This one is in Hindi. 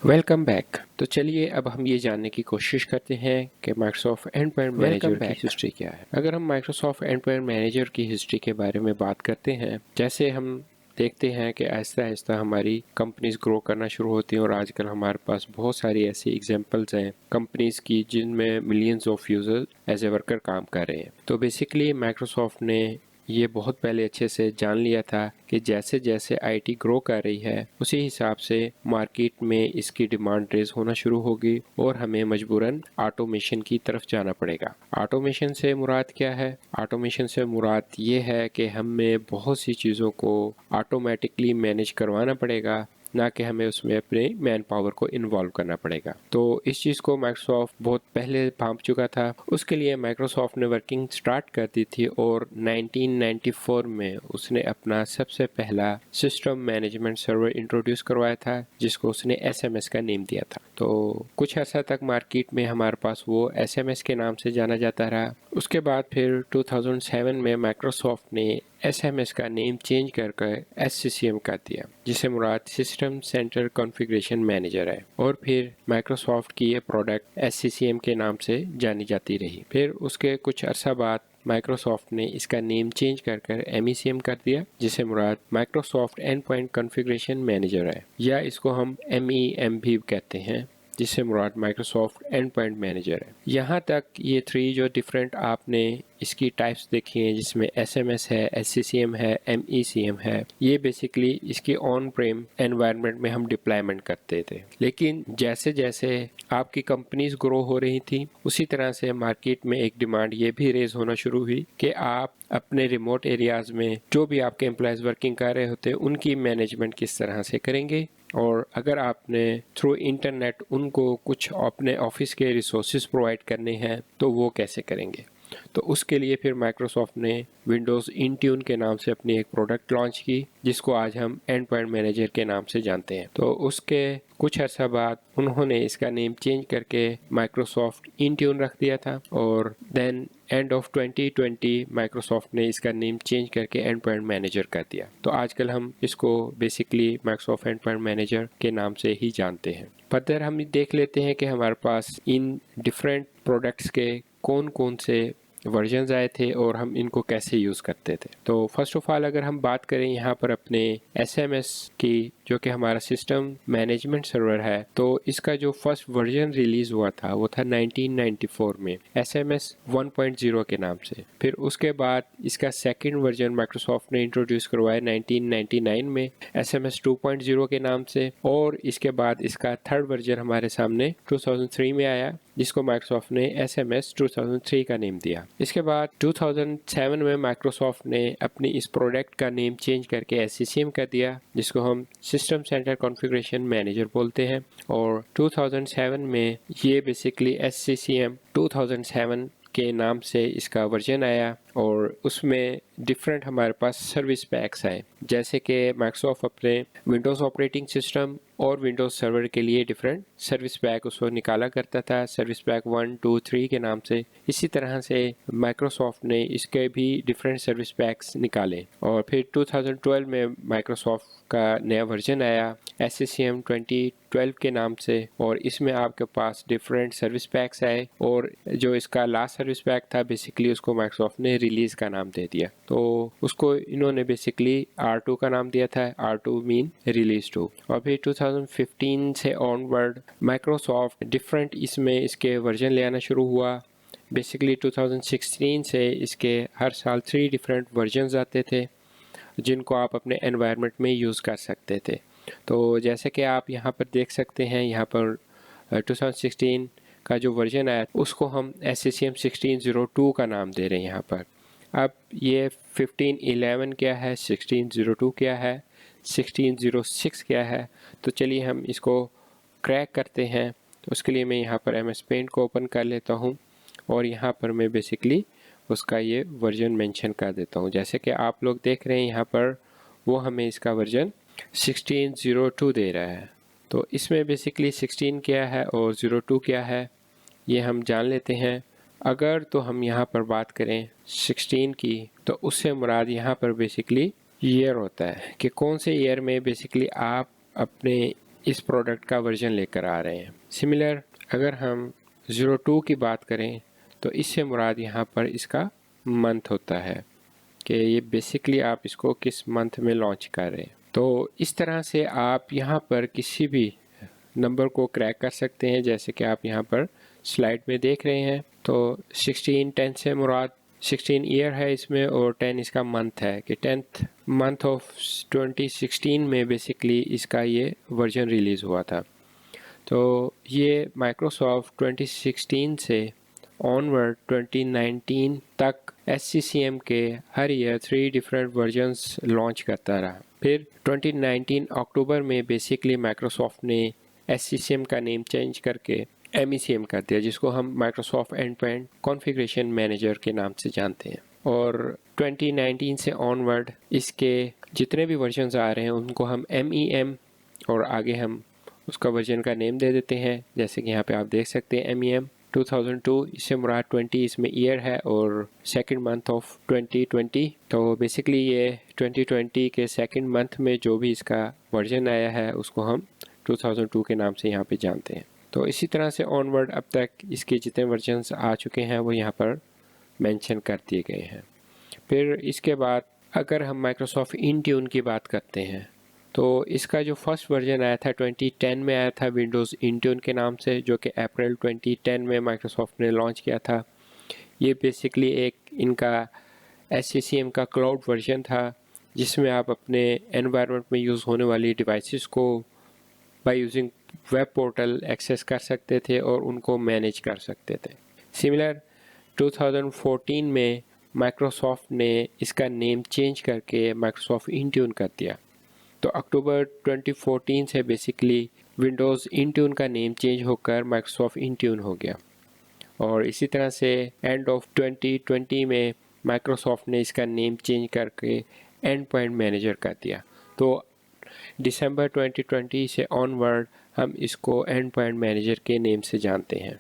Welcome back. तो चलिए अब हम ये जानने की कोशिश करते हैं कि माइक्रोसॉफ्ट एंडपॉइंट मैनेजर की हिस्ट्री क्या है। अगर हम माइक्रोसॉफ्ट एंडपॉइंट मैनेजर की हिस्ट्री के बारे में बात करते हैं, जैसे हम देखते हैं कि आहिस्ता आहिस्ता हमारी कंपनीज ग्रो करना शुरू होती हैं और आजकल हमारे पास बहुत सारी ऐसी एग्जांपल्स हैं कंपनीज की जिनमें millions of users as a worker काम कर रहे हैं। तो बेसिकली माइक्रोसॉफ्ट ने ये बहुत पहले अच्छे से जान लिया था कि जैसे जैसे आईटी ग्रो कर रही है उसी हिसाब से मार्केट में इसकी डिमांड रेज होना शुरू होगी और हमें मजबूरन ऑटोमेशन की तरफ जाना पड़ेगा। ऑटोमेशन से मुराद क्या है? ऑटोमेशन से मुराद ये है कि हमें बहुत सी चीज़ों को ऑटोमेटिकली मैनेज करवाना पड़ेगा, ना कि हमें उसमें अपने मैन पावर को इन्वॉल्व करना पड़ेगा। तो इस चीज़ को माइक्रोसॉफ्ट बहुत पहले भांप चुका था। उसके लिए माइक्रोसॉफ्ट ने वर्किंग स्टार्ट कर दी थी और 1994 में उसने अपना सबसे पहला सिस्टम मैनेजमेंट सर्वर इंट्रोड्यूस करवाया था, जिसको उसने एसएमएस का नेम दिया था। तो कुछ अर्सा तक मार्केट में हमारे पास वो एसएमएस के नाम से जाना जाता रहा। उसके बाद फिर 2007 में माइक्रोसॉफ्ट ने एसएमएस का नेम चेंज कर एससीसीएम कर दिया, जिसे मुराद सिस्टम सेंटर कॉन्फ़िगरेशन मैनेजर है। और फिर माइक्रोसॉफ्ट की ये प्रोडक्ट एससीसीएम के नाम से जानी जाती रही। फिर उसके कुछ अरसा बाद माइक्रोसॉफ्ट ने इसका नेम चेंज कर MECM कर दिया, जिसे मुराद Microsoft endpoint configuration manager है, या इसको हम MEM भी कहते हैं, जिससे मुराद माइक्रोसॉफ्ट एंड पॉइंट मैनेजर है। यहाँ तक ये थ्री जो डिफरेंट आपने इसकी टाइप्स देखी हैं, जिसमें एसएमएस है, एससीसीएम है, MECM है, ये बेसिकली इसकी ऑन प्रेम एनवायरनमेंट में हम डिप्लॉयमेंट करते थे। लेकिन जैसे जैसे आपकी कंपनीज ग्रो हो रही थी, उसी तरह से मार्केट में एक डिमांड ये भी रेज होना शुरू हुई कि आप अपने रिमोट एरियाज में जो भी आपके एम्प्लॉयज़ वर्किंग कर रहे होते हैं उनकी मैनेजमेंट किस तरह से करेंगे, और अगर आपने थ्रू इंटरनेट उनको कुछ अपने ऑफिस के रिसोर्सेज प्रोवाइड करने हैं तो वो कैसे करेंगे। तो उसके लिए फिर माइक्रोसॉफ्ट ने विंडोज़ इंट्यून के नाम से अपनी एक प्रोडक्ट लॉन्च की, जिसको आज हम एंड पॉइंट मैनेजर के नाम से जानते हैं। तो उसके कुछ अर्सा बाद उन्होंने इसका नेम चेंज करके माइक्रोसॉफ्ट इंट्यून रख दिया था, और देन एंड ऑफ 2020 माइक्रोसॉफ्ट ने इसका नेम चेंज करके एंड पॉइंट मैनेजर कर दिया। तो आजकल हम इसको basically Microsoft endpoint manager के नाम से ही जानते हैं। फर्दर हम देख लेते हैं कि हमारे पास इन डिफरेंट प्रोडक्ट्स के कौन कौन से वर्जन्स आए थे और हम इनको कैसे यूज़ करते थे। तो फर्स्ट ऑफ ऑल अगर हम बात करें यहाँ पर अपने एसएमएस की, जो कि हमारा सिस्टम मैनेजमेंट सर्वर है, तो इसका जो फर्स्ट वर्जन रिलीज हुआ था वो था 1994 में SMS 1.0 के नाम से। फिर उसके बाद इसका सेकंड वर्जन माइक्रोसॉफ्ट ने इंट्रोड्यूस करवाया 1999 में SMS 2.0 के नाम से, और इसके बाद इसका थर्ड वर्जन हमारे सामने 2003 में आया, जिसको माइक्रोसॉफ्ट ने SMS 2003 का नेम दिया। इसके बाद 2007 में माइक्रोसॉफ्ट ने अपनी इस प्रोडक्ट का नेम चेंज करके SCCM कर दिया, जिसको हम सिस्टम सेंटर कॉन्फ़िगरेशन मैनेजर बोलते हैं। और 2007 में ये बेसिकली SCCM 2007 के नाम से इसका वर्जन आया, और उसमें डिफरेंट हमारे पास सर्विस पैक्स आए, जैसे कि माइक्रोसॉफ्ट अपने विंडोज़ ऑपरेटिंग सिस्टम और विंडोज़ सर्वर के लिए डिफरेंट सर्विस पैक उसको निकाला करता था, सर्विस पैक 1, 2, 3 के नाम से। इसी तरह से माइक्रोसॉफ्ट ने इसके भी डिफरेंट सर्विस पैक्स निकाले। और फिर 2012 में माइक्रोसॉफ्ट का नया वर्जन आया SCCM 2012 के नाम से, और इसमें आपके पास डिफरेंट सर्विस पैक्स आए, और जो इसका लास्ट सर्विस पैक था बेसिकली उसको माइक्रोसॉफ्ट ने रिलीज़ का नाम दे दिया। तो उसको इन्होंने बेसिकली R2 का नाम दिया था, R2 मीन रिलीज टू। और फिर 2015 से ऑनवर्ड माइक्रोसॉफ्ट डिफरेंट इसमें इसके वर्जन ले आना शुरू हुआ। बेसिकली 2016 से इसके हर साल 3 डिफरेंट वर्जन्स आते थे, जिनको आप अपने एनवायरनमेंट में यूज़ कर सकते थे। तो जैसे कि आप यहाँ पर देख सकते हैं, यहाँ पर 2016 का जो वर्जन आया उसको हम SCCM 1602 का नाम दे रहे हैं यहाँ पर। अब ये 1511 क्या है, 1602 क्या है, 1606 क्या है, तो चलिए हम इसको क्रैक करते हैं। तो उसके लिए मैं यहाँ पर MS Paint को ओपन कर लेता हूँ, और यहाँ पर मैं बेसिकली उसका ये वर्जन मेंशन कर देता हूँ। जैसे कि आप लोग देख रहे हैं यहाँ पर वो हमें इसका वर्जन 1602 दे रहा है। तो इसमें बेसिकली 16 क्या है और 02 क्या है ये हम जान लेते हैं। अगर तो हम यहाँ पर बात करें 16 की, तो उससे मुराद यहाँ पर बेसिकली ईयर होता है कि कौन से ईयर में बेसिकली आप अपने इस प्रोडक्ट का वर्जन लेकर आ रहे हैं। सिमिलर अगर हम 02 की बात करें तो इससे मुराद यहाँ पर इसका मंथ होता है कि ये बेसिकली आप इसको किस मंथ में लॉन्च कर रहे हैं। तो इस तरह से आप यहाँ पर किसी भी नंबर को क्रैक कर सकते हैं, जैसे कि आप यहाँ पर स्लाइड में देख रहे हैं। तो 16 10 से मुराद 16 ईयर है इसमें और 10 इसका मंथ है कि 10th मंथ ऑफ 2016 में बेसिकली इसका ये वर्जन रिलीज़ हुआ था। तो ये माइक्रोसॉफ्ट 2016 से ऑनवर्ड 2019 तक SCCM के हर ईयर 3 डिफरेंट वर्जन्स लॉन्च करता रहा। फिर 2019 अक्टूबर में बेसिकली माइक्रोसॉफ्ट ने SCCM का नेम चेंज करके MECM कर दिया, जिसको हम माइक्रोसॉफ्ट एंड-टू-एंड कॉन्फ़िगरेशन मैनेजर के नाम से जानते हैं। और 2019 से ऑनवर्ड इसके जितने भी वर्जन्स आ रहे हैं उनको हम MEM और आगे हम उसका वर्जन का नेम दे देते हैं, जैसे कि यहाँ पे आप देख सकते हैं MEM 2002, इससे मुराद 20 इसमें ईयर है और सेकंड मंथ ऑफ 2020। तो बेसिकली ये 2020 के सेकंड मंथ में जो भी इसका वर्जन आया है उसको हम 2002 के नाम से यहाँ पे जानते हैं। तो इसी तरह से ऑनवर्ड अब तक इसके जितने वर्जन्स आ चुके हैं वो यहाँ पर मेंशन कर दिए गए हैं। फिर इसके बाद अगर हम माइक्रोसॉफ्ट इंट्यून की बात करते हैं तो इसका जो फर्स्ट वर्जन आया था 2010 में आया था विंडोज़ इंट्यून के नाम से, जो कि अप्रैल 2010 में माइक्रोसॉफ्ट ने लॉन्च किया था। ये बेसिकली एक इनका SCCM का क्लाउड वर्जन था जिसमें आप अपने एनवायरनमेंट में यूज़ होने वाली डिवाइसेस को by using web portal access कर सकते थे और उनको मैनेज कर सकते थे। सिमिलर 2014 में माइक्रोसॉफ्ट ने इसका नेम चेंज करके माइक्रोसॉफ्ट इंट्यून कर दिया। तो अक्टूबर 2014 से बेसिकली विंडोज़ इंट्यून का नेम चेंज होकर माइक्रोसॉफ्ट इंट्यून हो गया। और इसी तरह से एंड ऑफ 2020 में माइक्रोसॉफ्ट ने इसका नेम चेंज करके एंड पॉइंट मैनेजर कर दिया। तो दिसंबर 2020 से ऑनवर्ड हम इसको एंड पॉइंट मैनेजर के नेम से जानते हैं।